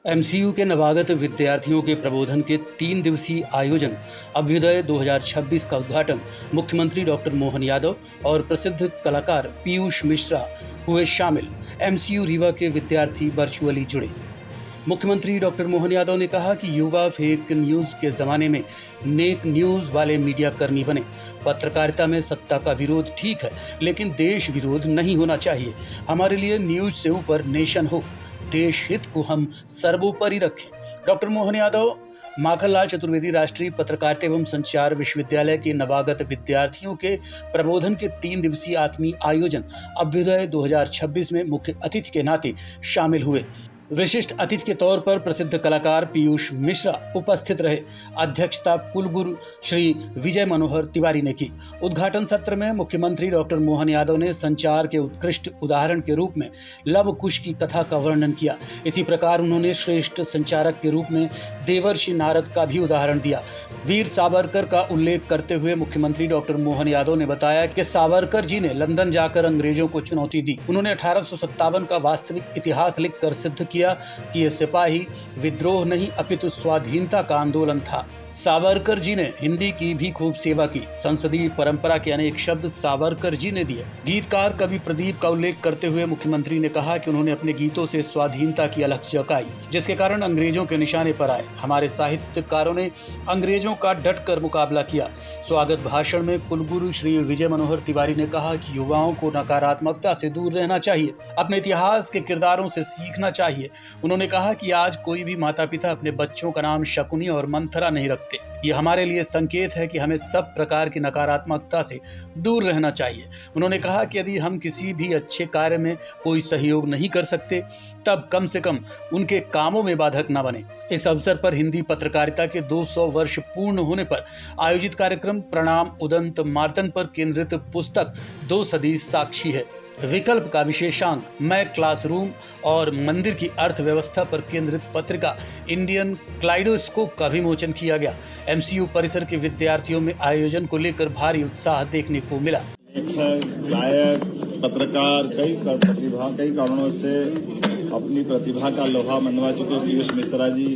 MCU के नवागत विद्यार्थियों के प्रबोधन के 3 दिवसीय आयोजन अभ्युदय 2026 का उद्घाटन मुख्यमंत्री डॉक्टर मोहन यादव और प्रसिद्ध कलाकार पीयूष मिश्रा हुए शामिल। एमसीयू रीवा के विद्यार्थी वर्चुअली जुड़े। मुख्यमंत्री डॉक्टर मोहन यादव ने कहा कि युवा फेक न्यूज़ के ज़माने में नेक न्यूज़ वाले मीडिया कर्मी बने। पत्रकारिता में सत्ता का विरोध ठीक है, लेकिन देश विरोध नहीं होना चाहिए। हमारे लिए न्यूज़ से ऊपर नेशन हो, देश हित को हम सर्वोपरि रखें। डॉक्टर मोहन यादव माखनलाल चतुर्वेदी राष्ट्रीय पत्रकारिता एवं संचार विश्वविद्यालय के नवागत विद्यार्थियों के प्रबोधन के 3 दिवसीय आत्मीय आयोजन अभ्युदय 2026 में मुख्य अतिथि के नाते शामिल हुए। विशिष्ट अतिथि के तौर पर प्रसिद्ध कलाकार पीयूष मिश्रा उपस्थित रहे। अध्यक्षता कुलगुरु श्री विजय मनोहर तिवारी ने की। उद्घाटन सत्र में मुख्यमंत्री डॉक्टर मोहन यादव ने संचार के उत्कृष्ट उदाहरण के रूप में लव कुश की कथा का वर्णन किया। इसी प्रकार उन्होंने श्रेष्ठ संचारक के रूप में देवर्षि नारद का भी उदाहरण दिया। वीर सावरकर का उल्लेख करते हुए मुख्यमंत्री डॉक्टर मोहन यादव ने बताया कि सावरकर जी ने लंदन जाकर अंग्रेजों को चुनौती दी। उन्होंने 1857 का वास्तविक इतिहास लिखकर सिद्ध किया कि यह सिपाही विद्रोह नहीं अपितु स्वाधीनता का आंदोलन था। सावरकर जी ने हिंदी की भी खूब सेवा की। संसदीय परंपरा के अनेक शब्द सावरकर जी ने दिए। गीतकार कवि प्रदीप का उल्लेख करते हुए मुख्यमंत्री ने कहा कि उन्होंने अपने गीतों से स्वाधीनता की अलख जगाई, जिसके कारण अंग्रेजों के निशाने पर आए। हमारे साहित्यकारों ने अंग्रेजों का डटकर मुकाबला किया। स्वागत भाषण में कुलगुरु श्री विजय मनोहर तिवारी ने कहा कि युवाओं को नकारात्मकता से दूर रहना चाहिए, अपने इतिहास के किरदारों से सीखना चाहिए। उन्होंने कहा कि आज कोई भी माता पिता अपने बच्चों का नाम शकुनी और मंथरा नहीं रखते। ये हमारे लिए संकेत है कि हमें सब प्रकार की नकारात्मकता से दूर रहना चाहिए। उन्होंने कहा कि यदि हम किसी भी अच्छे कार्य में कोई सहयोग नहीं कर सकते, तब कम से कम उनके कामों में बाधक न बने। इस अवसर पर हिंदी पत्रकारिता के 200 वर्ष पूर्ण होने पर आयोजित कार्यक्रम प्रणाम उदंत मार्तन पर केंद्रित पुस्तक 2 सदी साक्षी है, विकल्प का विशेषांक, मैं क्लासरूम और मंदिर की अर्थव्यवस्था पर केंद्रित पत्रिका इंडियन क्लाइडोस्कोप का विमोचन किया गया। एमसीयू परिसर के विद्यार्थियों में आयोजन को लेकर भारी उत्साह देखने को मिला। गायक, पत्रकार, कई कारणों से अपनी प्रतिभा का लोहा मनवा चुके पीयूष मिश्रा जी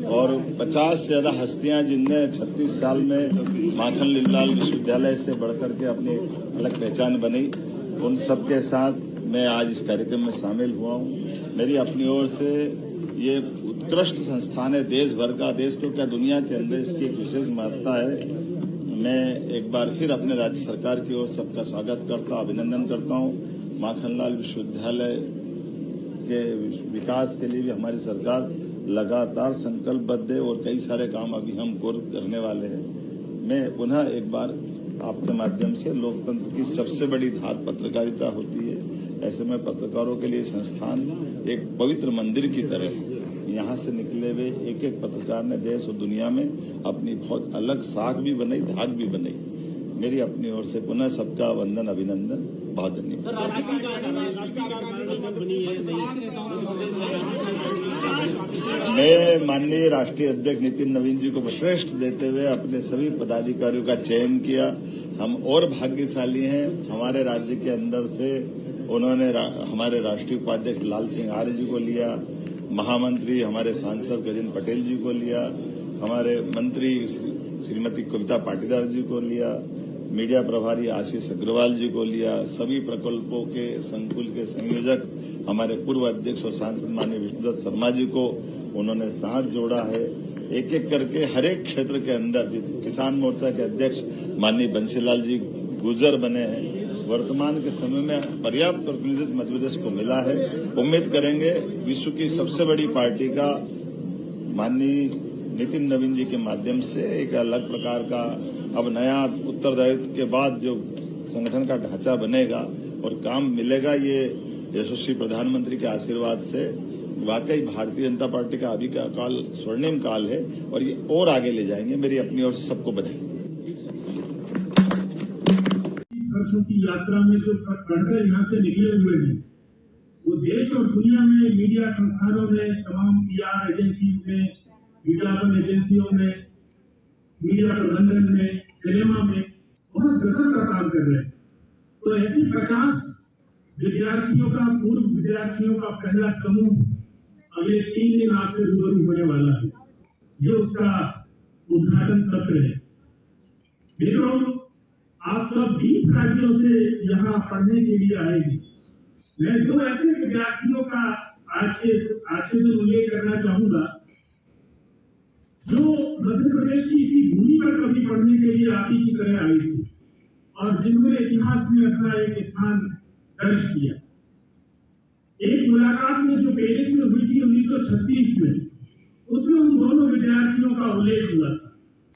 और 50 से ज्यादा हस्तियां जिनने 36 साल में माखनलाल विश्वविद्यालय से बढ़कर के अपनी अलग पहचान बनी, उन सबके साथ मैं आज इस कार्यक्रम में शामिल हुआ हूं। मेरी अपनी ओर से ये उत्कृष्ट संस्थान है, देश भर का, देश तो क्या दुनिया के अंदर इसकी एक विशेष महत्ता है। मैं एक बार फिर अपने राज्य सरकार की ओर सबका स्वागत करता हूं, अभिनंदन करता हूं। माखनलाल विश्वविद्यालय के विकास के लिए भी हमारी सरकार लगातार संकल्पबद्ध है और कई सारे काम अभी हम करने वाले हैं। मैं पुनः एक बार आपके माध्यम से, लोकतंत्र की सबसे बड़ी धार पत्रकारिता होती है, ऐसे में पत्रकारों के लिए संस्थान एक पवित्र मंदिर की तरह है। यहाँ से निकले हुए एक एक पत्रकार ने देश और दुनिया में अपनी बहुत अलग साख भी बनाई, धाक भी बनाई। मेरी अपनी ओर से पुनः सबका वंदन, अभिनंदन, बहुत धन्यवाद। मैं माननीय राष्ट्रीय अध्यक्ष नितिन नवीन जी को श्रेष्ठ देते हुए अपने सभी पदाधिकारियों का चयन किया। हम और भाग्यशाली हैं, हमारे राज्य के अंदर से उन्होंने हमारे राष्ट्रीय उपाध्यक्ष लाल सिंह आर्य जी को लिया, महामंत्री हमारे सांसद गजेंद्र पटेल जी को लिया, हमारे मंत्री श्रीमती कविता पाटीदार जी को लिया, मीडिया प्रभारी आशीष अग्रवाल जी को लिया, सभी प्रकल्पों के संकुल के संयोजक हमारे पूर्व अध्यक्ष और सांसद माननीय विष्णुदत्त शर्मा जी को उन्होंने साथ जोड़ा है। एक एक करके हर एक क्षेत्र के अंदर किसान मोर्चा के अध्यक्ष माननीय बंसीलाल जी गुजर बने हैं। वर्तमान के समय में पर्याप्त प्रतिनिधित्व मध्य प्रदेश को मिला है। उम्मीद करेंगे विश्व की सबसे बड़ी पार्टी का माननीय नितिन नवीन जी के माध्यम से एक अलग प्रकार का अब नया उत्तरदायित्व के बाद जो संगठन का ढांचा बनेगा और काम मिलेगा, ये यशस्वी प्रधानमंत्री के आशीर्वाद से वाकई भारतीय जनता पार्टी का अभी का काल स्वर्णिम काल है और ये और आगे ले जाएंगे। मेरी अपनी ओर से सबको बधाई। वर्षों की यात्रा में जो पढ़कर यहाँ से निकले हुए हैं, वो देश और दुनिया में मीडिया संस्थानों में, तमाम पीआर एजेंसीज में, विज्ञापन एजेंसियों में, मीडिया प्रबंधन में, सिनेमा में बहुत गजब का काम कर रहे हैं। तो ऐसी 50 विद्यार्थियों का, पूर्व विद्यार्थियों का पहला समूह अगले 3 दिन आपसे रूबरू होने वाला है। ये उसका उद्घाटन सत्र है। मित्रों, आप सब 20 राज्यों से यहाँ पढ़ने के लिए आए हैं। मैं 2 ऐसे विद्यार्थियों का आज के दिन उल्लेख करना चाहूंगा जो मध्य प्रदेश की इसी भूमि पर कभी पढ़ने के लिए आप ही की तरह आए थे और जिन्होंने इतिहास में अपना एक स्थान दर्ज किया। एक मुलाकात में जो पेरिस में हुई थी 1936 में, उसमें उन दोनों विद्यार्थियों का उल्लेख हुआ था।